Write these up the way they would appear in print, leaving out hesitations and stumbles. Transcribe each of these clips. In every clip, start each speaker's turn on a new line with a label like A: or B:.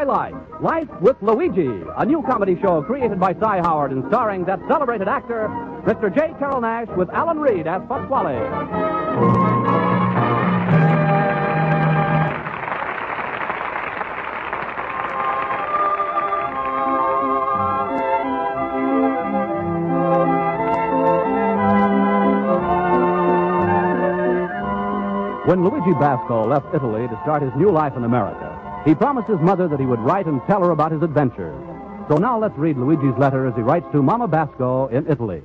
A: Life, Life with Luigi, a new comedy show created by Cy Howard and starring that celebrated actor, Mr. J. Carrol Naish, with Alan Reed as Pasquale. When Luigi Basco left Italy to start his new life in America, he promised his mother that he would write and tell her about his adventures. So now let's read Luigi's letter as he writes to Mama Basco in Italy.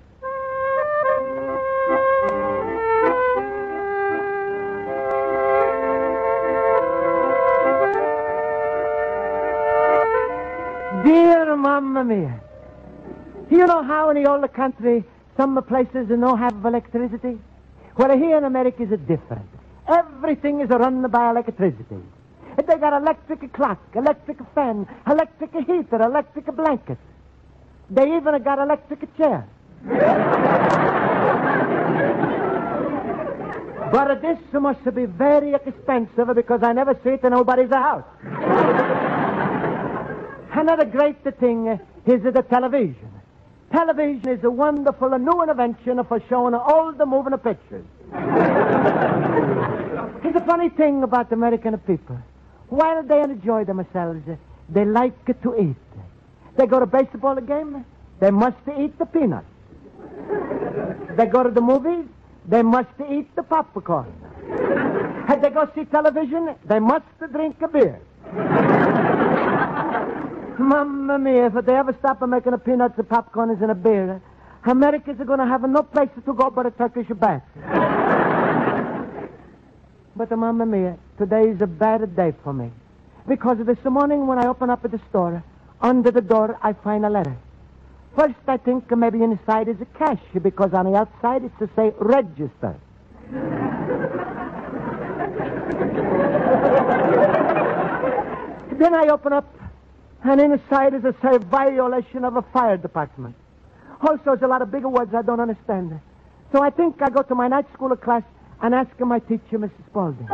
B: Dear Mamma mia, you know how in the older country some places don't have electricity? Well, here in America is different. Everything is run by electricity. They got electric clock, electric fan, electric heater, electric blanket. They even got electric chair. But this must be very expensive because I never see it in nobody's house. Another great thing is the television. Television is a wonderful new invention for showing all the moving pictures. It's a funny thing about American people. While they enjoy themselves, they like to eat. They go to a baseball game, they must eat the peanuts. They go to the movies, they must eat the popcorn. And they go see television, they must drink a beer. Mamma mia, if they ever stop making peanuts and popcorn and a beer, Americans are going to have no place to go but a Turkish bath. But, Mamma mia, today is a bad day for me. Because this morning when I open up at the store, under the door I find a letter. First I think maybe inside is a cash, because on the outside it's to say register. Then I open up, and inside is a say violation of a fire department. Also, there's a lot of bigger words I don't understand. So I think I go to my night school class and ask my teacher, Mrs. Spaulding.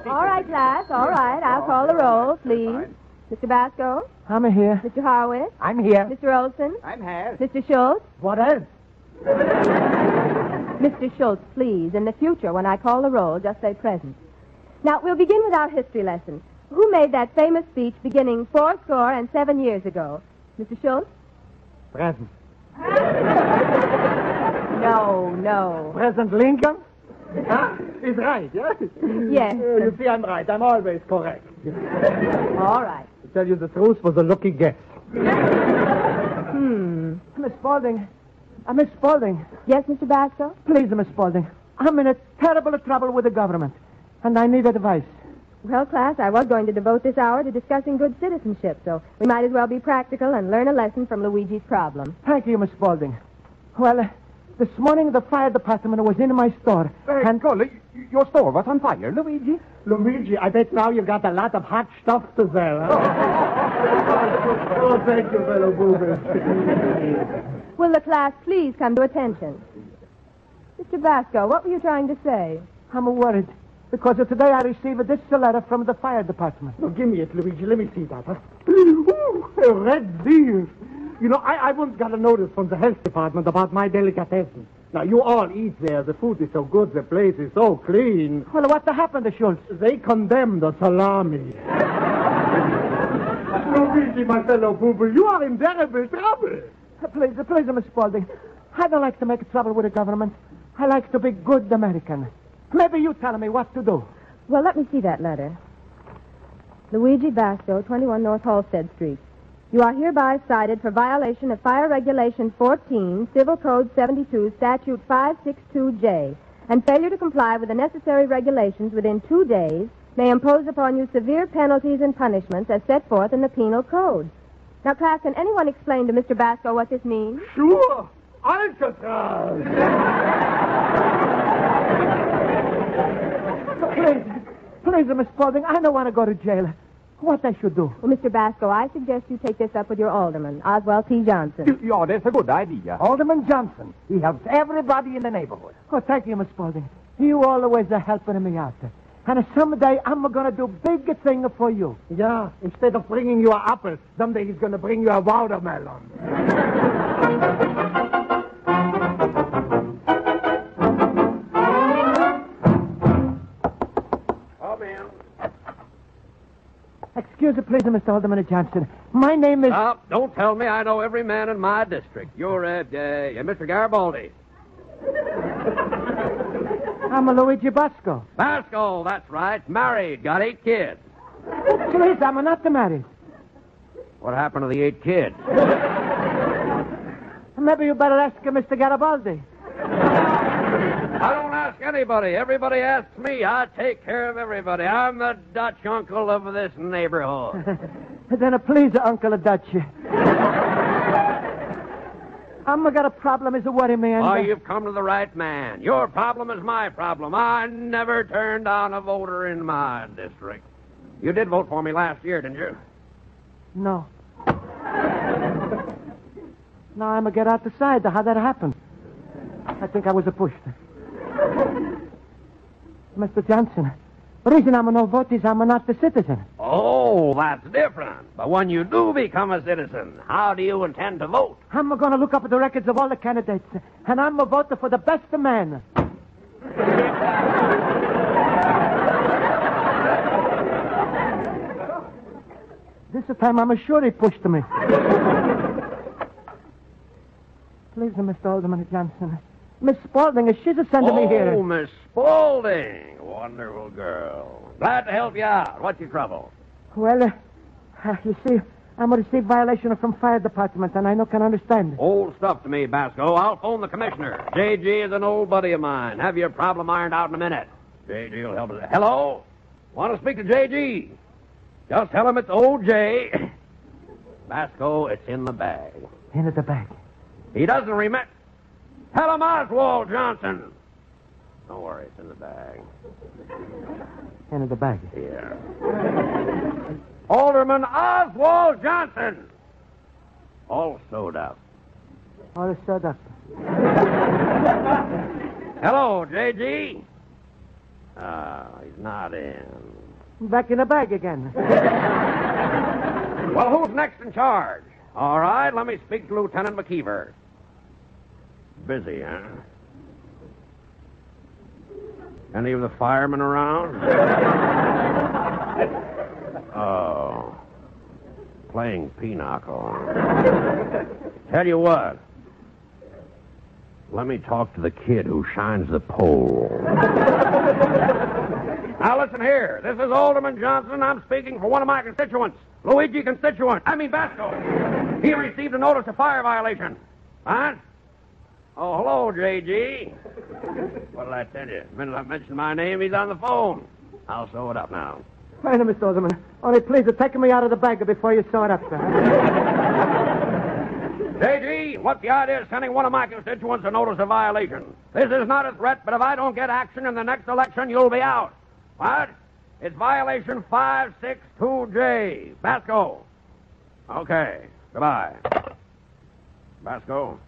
C: All right, class, all right. I'll call the roll, please. Mr. Basco?
B: I'm here.
C: Mr. Harwood?
B: I'm here.
C: Mr. Olson?
D: I'm here.
C: Mr. Schultz?
B: What else?
C: Mr. Schultz, please, in the future, when I call the roll, just say present. Now, we'll begin with our history lesson. Who made that famous speech beginning 77 years ago? Mr. Schultz?
B: Present.
C: No.
B: President Lincoln? He's right, yeah?
C: Yes.
B: You see, I'm right. I'm always correct.
C: All right.
B: To tell you the truth was a lucky guess. Miss Spaulding. Miss Spaulding.
C: Yes, Mr. Basco?
B: Please, Miss Spaulding. I'm in a terrible trouble with the government, and I need advice.
C: Well, class, I was going to devote this hour to discussing good citizenship, so we might as well be practical and learn a lesson from Luigi's problem.
B: Thank you, Miss Spaulding. Well, this morning the fire department was in my store.
D: And Golly, your store was on fire, Luigi.
B: Luigi, I bet now you got a lot of hot stuff to sell, huh? Oh, thank you, fellow boobers.
C: Will the class please come to attention? Mr. Basco, what were you trying to say?
B: I'm worried, because today I received this letter from the fire department.
D: No, give me it, Luigi. Let me see that, huh?
B: Ooh, a red deer. You know, I once got a notice from the health department about my delicatessen.
D: Now, you all eat there. The food is so good. The place is so clean.
B: Well, what happened to Schultz?
D: They condemned the salami. Luigi, my fellow boober, you are in terrible trouble.
B: Please, Miss Spaulding. I don't like to make trouble with the government. I like to be good American. Maybe you tell me what to do.
C: Well, let me see that letter. Luigi Basco, 21 North Halstead Street. You are hereby cited for violation of Fire Regulation 14, Civil Code 72, Statute 562J, and failure to comply with the necessary regulations within 2 days may impose upon you severe penalties and punishments as set forth in the Penal Code. Now, class, can anyone explain to Mr. Basco what this means?
D: Sure. Alcatraz.
B: Please, Miss Spaulding, I don't want to go to jail. What I should do?
C: Well, Mr. Basco, I suggest you take this up with your alderman, Oswald T. Johnson.
E: Yeah, that's a good idea.
B: Alderman Johnson. He helps everybody in the neighborhood. Oh, thank you, Miss Spaulding. You always are helping me out. And someday I'm going to do big thing for you.
D: Yeah, instead of bringing you an apple, someday he's going to bring you a watermelon.
F: Come in.
B: Excuse me, please, Mr. Alderman Johnson. My name is...
F: Don't tell me I know every man in my district. You're Mr. Garibaldi.
B: I'm a Luigi Basco.
F: Basco, that's right. Married, got 8 kids.
B: Please, I'm not married.
F: What happened to the 8 kids?
B: Maybe you better ask Mr. Garibaldi.
F: I don't ask anybody. Everybody asks me. I take care of everybody. I'm the Dutch uncle of this neighborhood.
B: Then please, Uncle Dutch. I'm got a problem as a worry man.
F: Oh, you've come to the right man. Your problem is my problem. I never turned down a voter in my district. You did vote for me last year, didn't you?
B: No. Now I'm going to get out the side. How'd that happen? I think I was pushed. Mr. Johnson, the reason I'm no vote is I'm not the citizen.
F: Oh, that's different. But when you do become a citizen, how do you intend to vote?
B: I'm going to look up the records of all the candidates, and I'm a voter for the best man. This time I'm sure he pushed me. Please, Mr. Alderman Johnson. Miss Spaulding, she's sending me here.
F: Oh, Miss Spaulding. Wonderful girl. Glad to help you out. What's your trouble?
B: Well, you see, I'm a received violation from fire department, and I no can understand it.
F: Old stuff to me, Basco. I'll phone the commissioner. J.G. is an old buddy of mine. Have your problem ironed out in a minute. J.G. will help us. Hello? Want to speak to J.G.? Just tell him it's old J. Basco, it's in the bag.
B: In the bag.
F: He doesn't remember. Tell him Oswald Johnson. Don't worry, it's in the bag.
B: In the bag?
F: Yeah. Alderman Oswald Johnson. All sewed up.
B: All sewed up.
F: Hello, J.G. He's not in.
B: Back in the bag again.
F: Well, who's next in charge? All right, let me speak to Lieutenant McKeever. Busy, huh? Any of the firemen around? Oh. Playing pinochle. Tell you what. Let me talk to the kid who shines the pole. Now, listen here. This is Alderman Johnson. I'm speaking for one of my constituents. Luigi Basco. He received a notice of fire violation. Huh? Oh, hello, J.G. What did I tell you? The minute I mentioned my name, he's on the phone. I'll sew it up now.
B: Wait a minute, Mr. Alderman. Only please take me out of the bag before you sew it up, sir.
F: J.G., what's the idea of sending one of my constituents a notice of violation? This is not a threat, but if I don't get action in the next election, you'll be out. What? It's violation 562J. Basco. Okay. Goodbye. Basco,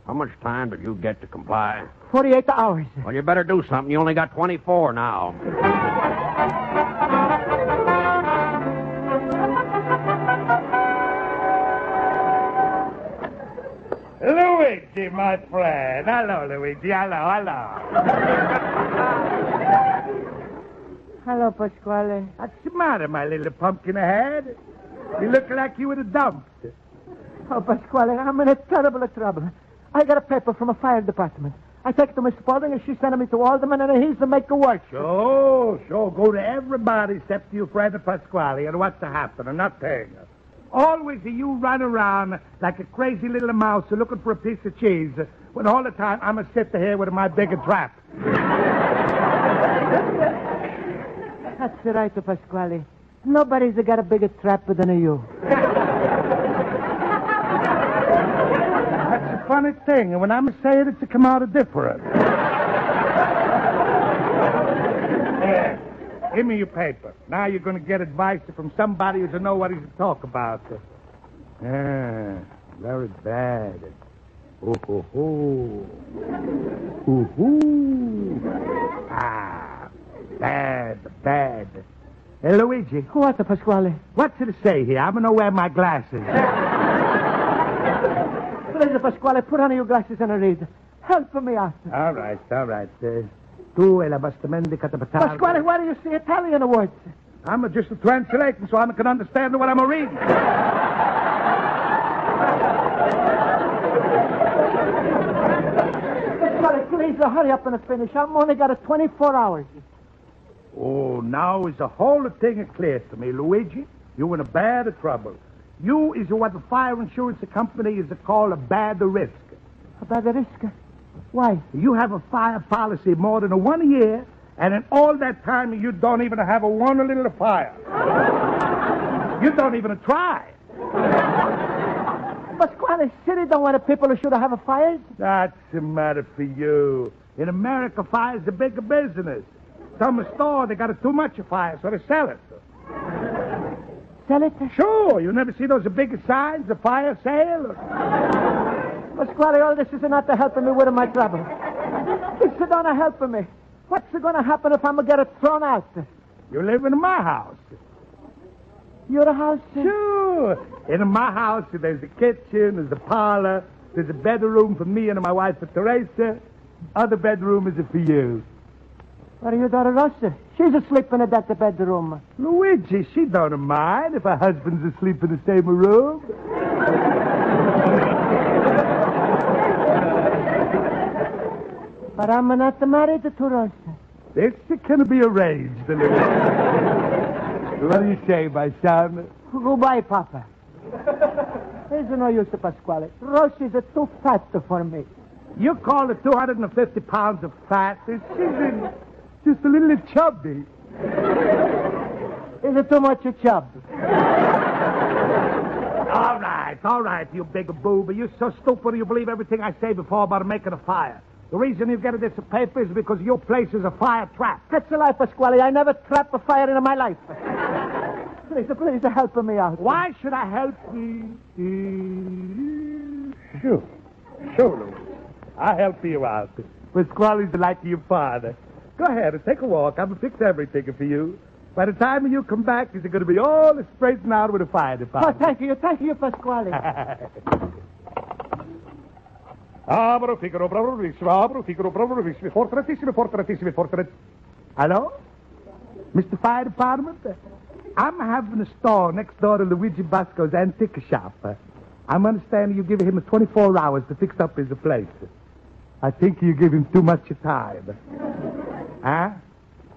F: how much time did you get to comply?
B: 48 hours.
F: Well, you better do something. You only got 24 now.
D: Luigi, my friend. Hello, Luigi. Hello.
B: Hello, Pasquale.
D: What's the matter, my little pumpkin head? You look like you were dumped.
B: Oh, Pasquale, I'm in a terrible trouble. I got a paper from a fire department. I take it to Miss Spaulding, and she's sending me to Alderman, and he's to make it work.
D: Sure. Go to everybody except your friend Pasquale, and what's happening? Nothing. Always you run around like a crazy little mouse looking for a piece of cheese, when all the time I'm a sit here with my bigger trap.
B: That's right, Pasquale. Nobody's got a bigger trap than you.
D: That's a funny thing, and when I'm saying it's to come out different. Give me your paper. Now you're going to get advice from somebody who doesn't know what he's to talk about. Very bad. Ooh, ooh, ooh. Ooh, ooh. Bad. Hey, Luigi.
B: What, Pasquale?
D: What's it say here? I'm going to wear my glasses.
B: Please, Pasquale, put on your glasses and read. Help me out.
D: All right. Tu e la bastimenti catapatale.
B: Pasquale, why do you say Italian words?
D: I'm just translating so I can understand what I'm reading.
B: Pasquale, please, hurry up and finish. I've only got 24 hours.
D: Oh, now is the whole thing clear to me, Luigi. You're in a bad trouble. You is what the fire insurance company is called a bad risk.
B: A bad risk? Why?
D: You have a fire policy more than 1 year, and in all that time you don't even have one little fire. You don't even try.
B: Pasquale, city don't want people who should have fires.
D: That's the matter for you. In America, fire's a big business. Some store, they got too much fire, so they sell it.
B: Sell it?
D: Sure. You never see those big signs, the fire sale?
B: Pasquale, all this is not to help me with my trouble. It's not to help me. What's going to happen if I'm going to get thrown out?
D: You live in my house.
B: Your house?
D: Sure. In my house, there's a kitchen, there's a parlor, there's a bedroom for me and my wife, Teresa. Other bedroom is for you.
B: What are your daughter, Rosa? She's asleep in that bedroom.
D: Luigi, she don't mind if her husband's asleep in the same room.
B: But I'm not married to Rosa.
D: This can be arranged, Luigi. What do you say, my son?
B: Goodbye, Papa. There's no use to Pasquale. Rosa's too fat for me.
D: You call it 250 pounds of fat? She's just a little chubby.
B: Is it too much chub?
D: All right, you big boob. You're so stupid you believe everything I say before about making a fire. The reason you get this paper is because your place is a fire trap.
B: That's a lie, Pasquale. I never trapped a fire in my life. Please help me out.
D: Why should I help you? Sure, Louis. I'll help you out. Pasquale's like your father. Go ahead and take a walk. I'm going to fix everything for you. By the time you come back, it's going to be all straightened out with the fire department.
B: Oh, thank you, Pasquale.
D: Hello? Mr. Fire Department? I'm having a store next door to Luigi Basco's antique shop. I'm understanding you give him 24 hours to fix up his place. I think you give him too much time. Huh?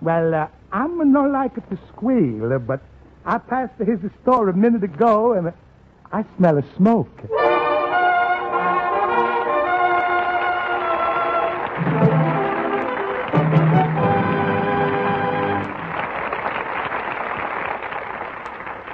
D: Well, I'm not like it to squeal, but I passed his store a minute ago, and I smell a smoke.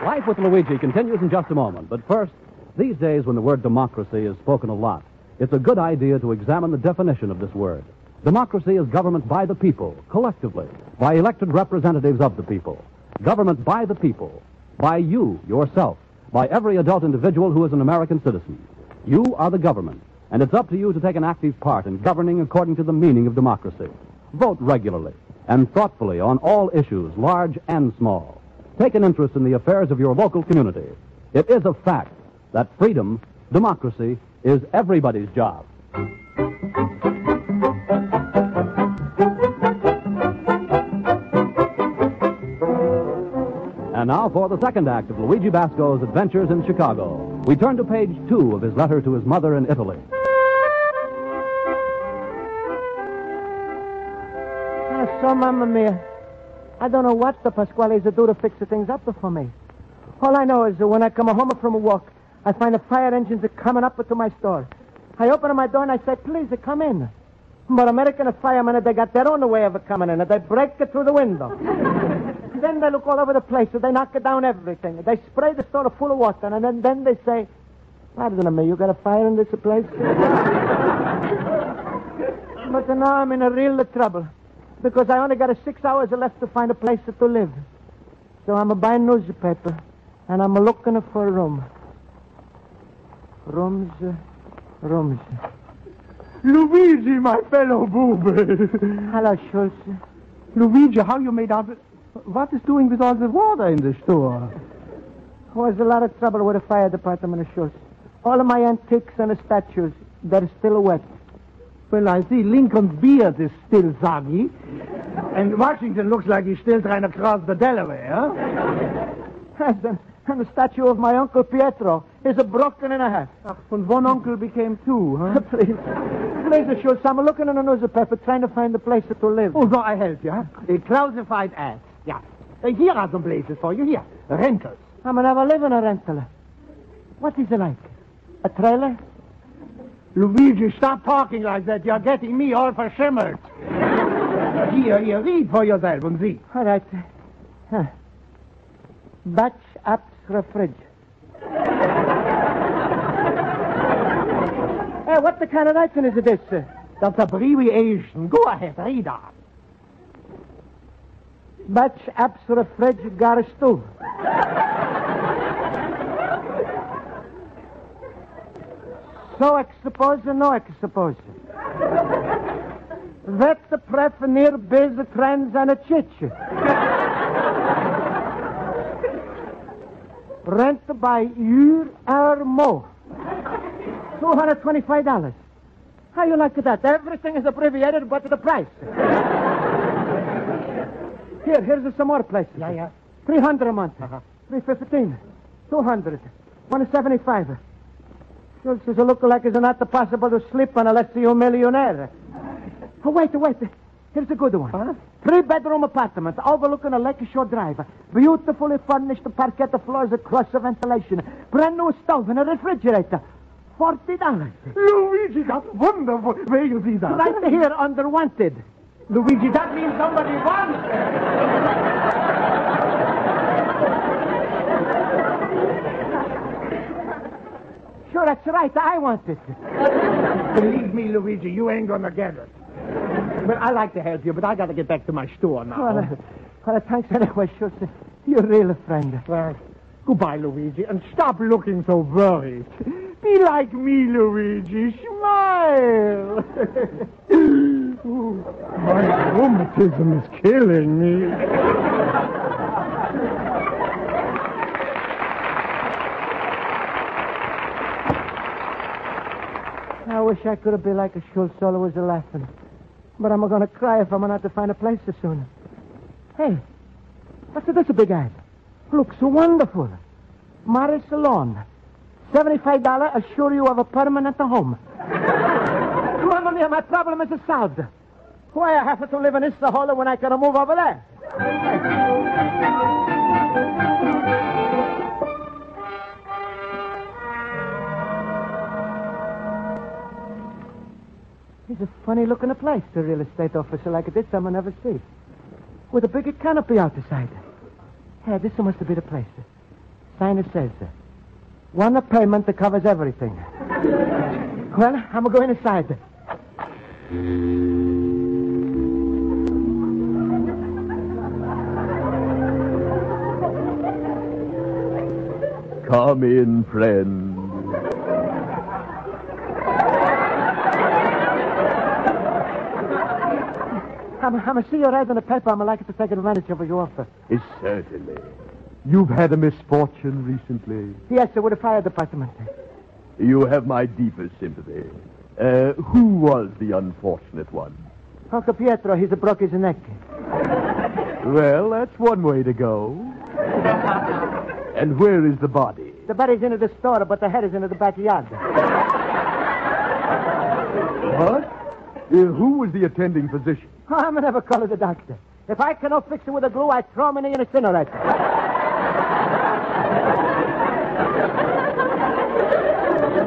A: Life with Luigi continues in just a moment. But first, these days when the word democracy is spoken a lot, it's a good idea to examine the definition of this word. Democracy is government by the people, collectively, by elected representatives of the people. Government by the people, by you, yourself, by every adult individual who is an American citizen. You are the government, and it's up to you to take an active part in governing according to the meaning of democracy. Vote regularly and thoughtfully on all issues, large and small. Take an interest in the affairs of your local community. It is a fact that freedom, democracy, is everybody's job. And now for the second act of Luigi Basco's adventures in Chicago. We turn to page 2 of his letter to his mother in Italy.
B: So, Mamma Mia, I don't know what the Pasquales do to fix the things up for me. All I know is that when I come home from a walk, I find the fire engines are coming up to my store. I open my door and I say, please, come in. But American firemen, they got their own way of coming in. They break it through the window. Then they look all over the place. They knock down everything. They spray the store full of water. And then they say, pardon me, you got a fire in this place? But now I'm in a real trouble. Because I only got 6 hours left to find a place to live. So I'm buying newspaper, and I'm looking for a room. Rooms.
D: Luigi, my fellow boob.
B: Hello, Schultz.
D: Luigi, how you made out... What is doing with all the water in the store?
B: Was a lot of trouble with the fire department, Schultz. All of my antiques and the statues, they're still wet.
D: Well, I see Lincoln's beard is still soggy. And Washington looks like he's still trying to cross the Delaware, huh?
B: And the statue of my Uncle Pietro is broken in half.
D: And one uncle became two, huh?
B: Please, Schultz, I'm looking in the newspaper trying to find a place to live.
D: Oh, so I help you, huh? A classified ads. Yeah. Here are some places for you. Here. Rentals.
B: I'm never live in a rental. What is it like? A trailer?
D: Luigi, stop talking like that. You're getting me all verschimmert. Here, read for yourself and see.
B: All right. Batch apps fridge. Hey, what the kind of writing is this?
D: That's abbreviation. Go ahead, read on.
B: Batch apps fridge gar stove. So expose and no expose. Vet the pref near biz trends and a chitch. Rent by year or more. $225. How you like that? Everything is abbreviated but the price. Here's some more places.
D: Yeah.
B: $300 a month. $315. $200. $175. Schultz is a look like it's not possible to sleep on unless you're a millionaire. Oh, wait. Here's a good one.
D: Huh?
B: 3-bedroom apartment overlooking a lakeshore drive. Beautifully furnished parquet floors across the ventilation. Brand new stove and a refrigerator. $40.
D: Luigi, that's wonderful. Where you see that?
B: Right here under wanted.
D: Luigi, that means somebody wants
B: Sure, that's right. I want it.
D: Believe me, Luigi, you ain't gonna get it. But I like to help you, but I gotta get back to my store now.
B: Well, thanks anyway, Schultz. You're a real friend.
D: Well, goodbye, Luigi, and stop looking so worried. Be like me, Luigi. Smile. My rheumatism is killing me.
B: I wish I could have been like a Schultz, always laughing. But I'm going to cry if I'm not to find a place soon. Hey, what's this big ad? Looks so wonderful. Marriage salon. $75 assure you of a permanent home. Mamma mia, my problem is solved. Why I have to live in this hole when I can move over there? It's a funny-looking place, a real estate officer like this I'll never see. With a big canopy out the side. Hey, this must be the place. Sign says, one payment that covers everything. Well, I'm going inside.
E: Come in, friend.
B: I'm see you right in the paper. I'm like to take advantage of your offer.
E: Certainly. You've had a misfortune recently.
B: Yes, sir, with the fire department.
E: You have my deepest sympathy. Who was the unfortunate one?
B: Uncle Pietro, he's broke his neck.
E: Well, that's one way to go. And where is the body?
B: The body's in the store, but the head is in the backyard.
E: What? Who was the attending physician?
B: Oh, I'm never calling the doctor. If I cannot fix it with a glue, I throw him in the incinerator.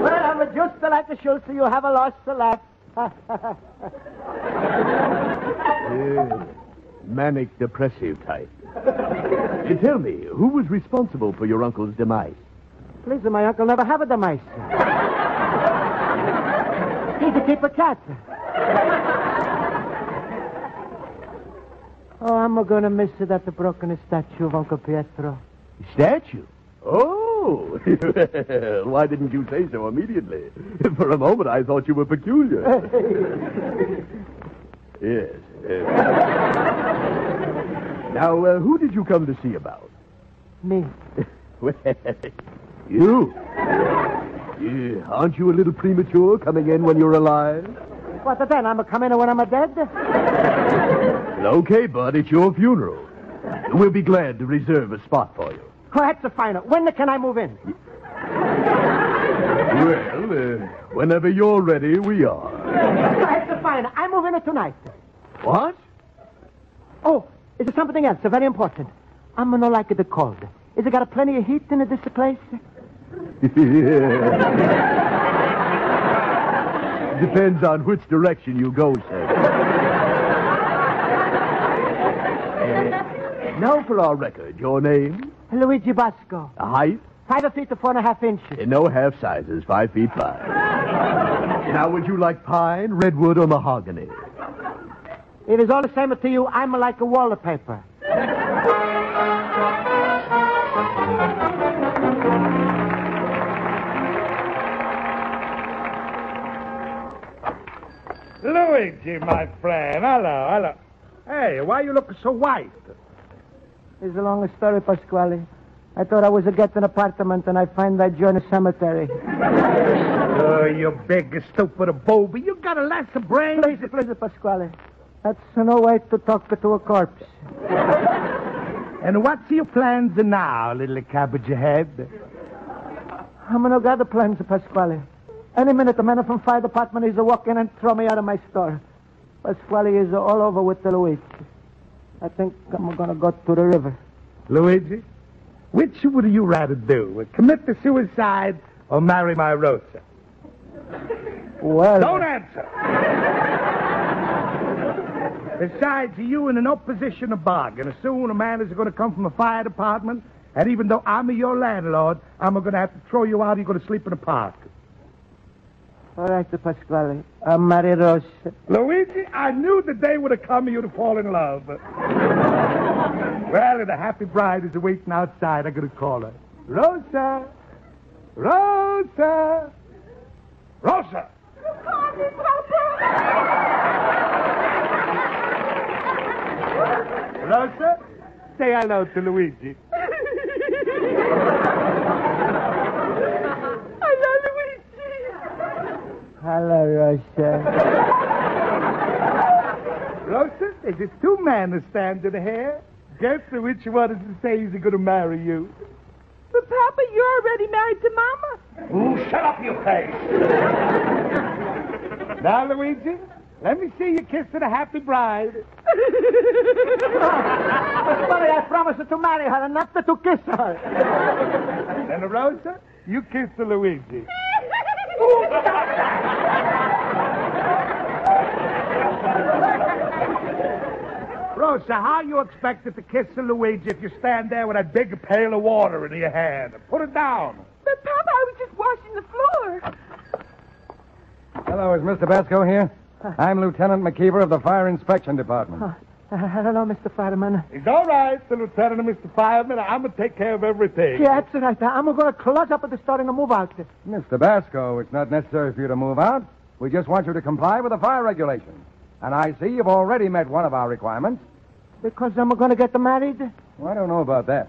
B: Well, I'm just like the Schultz, you have a lost to laugh.
E: Manic depressive type. Tell me, who was responsible for your uncle's demise?
B: Please, my uncle never have a demise. He could keep a cat. Oh, I'm going to miss it at the broken statue of Uncle Pietro.
E: Statue? Oh, why didn't you say so immediately? For a moment, I thought you were peculiar. Yes. Now, who did you come to see about?
B: Me.
E: Well, you. Aren't you a little premature coming in when you're alive?
B: What then? I'm coming in when I'm dead?
E: Well, okay, Bud, it's your funeral. We'll be glad to reserve a spot for you.
B: Oh, that's a fine. When can I move in?
E: Well, whenever you're ready, we are.
B: That's a fine. I move in tonight.
E: What?
B: Oh, is there something else very important? I'm not like the cold. Is it got plenty of heat in this place?
E: Depends on which direction you go, sir. Now for our record, your name?
B: Luigi Basco.
E: A height?
B: 5 feet to 4.5 inches.
E: No half sizes, 5 feet 5. Now, would you like pine, redwood, or mahogany?
B: It is all the same to you. I'm like a wallpaper.
D: Luigi, my friend. Hello. Hey, why you looking so white?
B: It's a long story, Pasquale. I thought I was getting an apartment, and I find I join a cemetery.
D: Oh, you big, stupid booby. You got a less of brains.
B: Please, Pasquale. That's no way to talk to a corpse.
D: And what's your plans now, little cabbage head?
B: I'm no got the plans, Pasquale. Any minute, the man from fire department is walking and throw me out of my store. Pasquale is all over with the Luigi. I think I'm going to go to the river.
D: Luigi, which would you rather do? Commit the suicide or marry my Rosa?
B: Well...
D: Don't answer. Besides, you in an opposition to bargain. Soon a man is going to come from the fire department, and even though I'm your landlord, I'm going to have to throw you out. You're going to sleep in the park.
B: All right, Pasquale. I'm marry Rosa.
D: Luigi, I knew the day would have come you'd have fallen in love. Well, the happy bride is waiting outside. I'm going to call her. Rosa! Rosa! Rosa! Rosa, say hello to Luigi.
B: Hello, Rosa.
D: Rosa, there's just two men standing here. Guess which one is to say he's going to marry you?
G: But, Papa, you're already married to Mama.
D: Ooh, shut up, you face. Now, Luigi, let me see you kissing a happy bride.
B: Pasquale, I promised to marry her and not to kiss her.
D: And Rosa, you kiss the Luigi. Rosa, how you expected to kiss the Luigi if you stand there with a big pail of water in your hand? Put it down.
G: But, Papa, I was just washing the floor.
H: Hello, is Mr. Basco here? I'm Lieutenant McKeever of the Fire Inspection Department.
B: Hello, Mr. Fireman.
D: It's all right, the Lieutenant and Mr. Fireman. I'm going to take care of everything.
B: Yeah, that's right. I'm going to close up at the store and move out.
H: Mr. Basco, it's not necessary for you to move out. We just want you to comply with the fire regulations. And I see you've already met one of our requirements.
B: Because I'm going to get married?
H: Well, I don't know about that.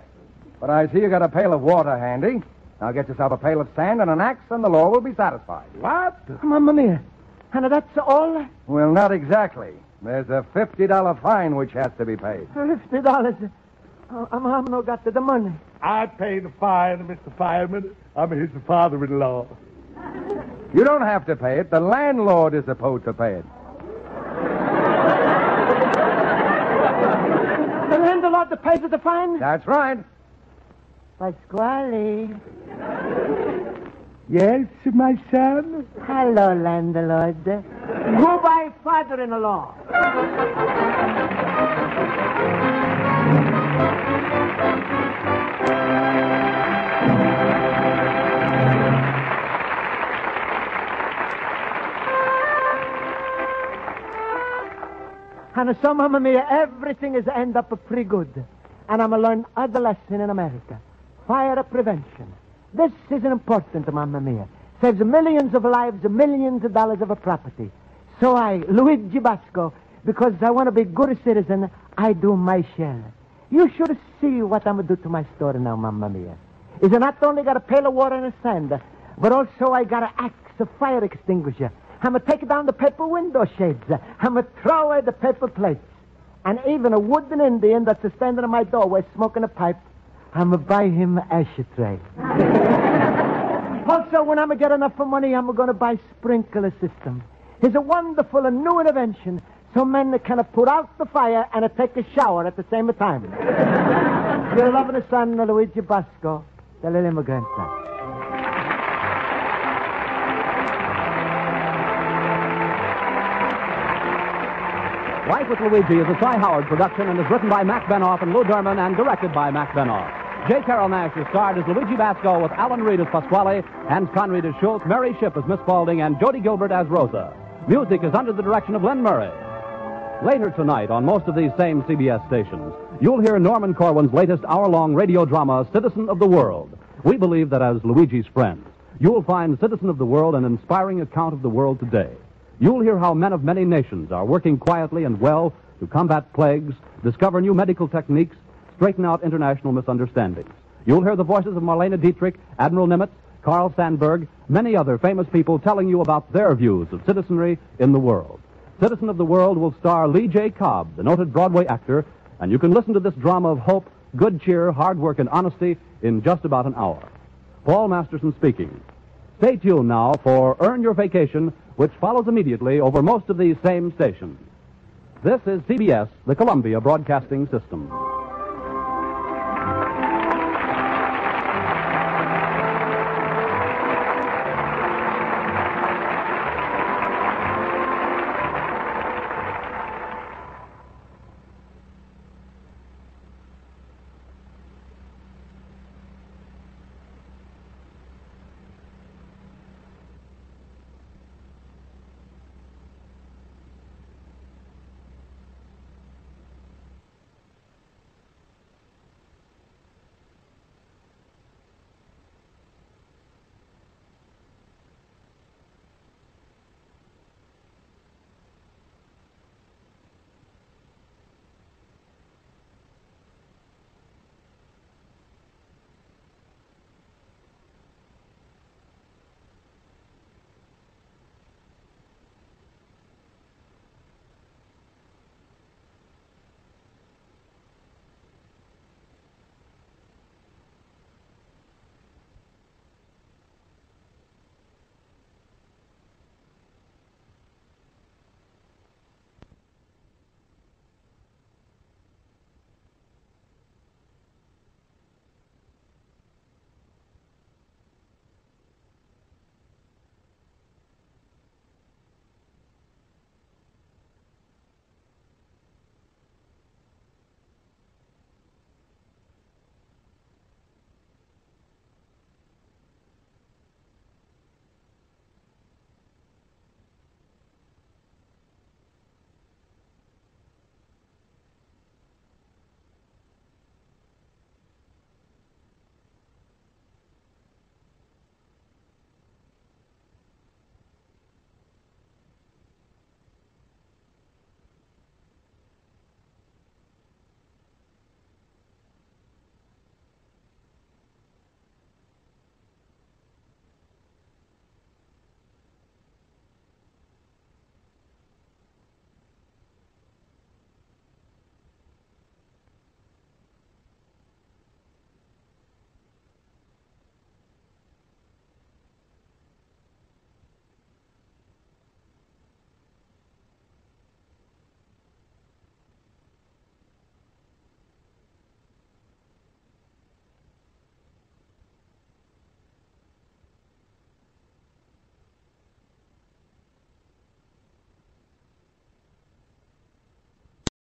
H: But I see you got a pail of water handy. Now get yourself a pail of sand and an axe, and the law will be satisfied.
D: What?
B: Mamma mia. And that's all?
H: Well, not exactly. There's a $50 fine which has to be paid.
B: $50? I'm not got the money.
D: I pay the fine, Mr. Fireman. I'm his father-in-law.
H: You don't have to pay it. The landlord is supposed to pay it.
B: The landlord that pays the fine?
H: That's right.
B: Pasquale.
D: Yes, my son?
B: Hello, landlord. Goodbye, father-in-law. And so, Mamma Mia, everything is end up pretty good. And I'm going to learn other lesson in America. Fire prevention. This is important, Mamma Mia. Saves millions of lives, millions of dollars of property. So I, Luigi Basco, because I want to be a good citizen, I do my share. You should see what I'm going to do to my store now, Mamma Mia. Is I not only got a pail of water and a sand, but also I got an axe, a fire extinguisher. I'm going to take down the paper window shades. I'm going to throw away the paper plates. And even a wooden Indian that's standing in my doorway smoking a pipe, I'm going to buy him an ashtray. Also, when I'm going to get enough money, I'm going to buy sprinkler system. It's a wonderful and new invention so men can put out the fire and take a shower at the same time. Your loving son, Luigi Basco, the Little Immigrant.
A: Life with Luigi is a Cy Howard production and is written by Mac Benoff and Lou Derman and directed by Mac Benoff. J. Carroll Nash is starred as Luigi Basco with Alan Reed as Pasquale, and Conried as Schultz, Mary Shipp as Miss Spaulding, and Jody Gilbert as Rosa. Music is under the direction of Len Murray. Later tonight, on most of these same CBS stations, you'll hear Norman Corwin's latest hour-long radio drama, Citizen of the World. We believe that as Luigi's friends, you'll find Citizen of the World an inspiring account of the world today. You'll hear how men of many nations are working quietly and well to combat plagues, discover new medical techniques, straighten out international misunderstandings. You'll hear the voices of Marlene Dietrich, Admiral Nimitz, Carl Sandburg, many other famous people telling you about their views of citizenry in the world. Citizen of the World will star Lee J. Cobb, the noted Broadway actor, and you can listen to this drama of hope, good cheer, hard work, and honesty in just about an hour. Paul Masterson speaking. Stay tuned now for Earn Your Vacation, which follows immediately over most of these same stations. This is CBS, the Columbia Broadcasting System.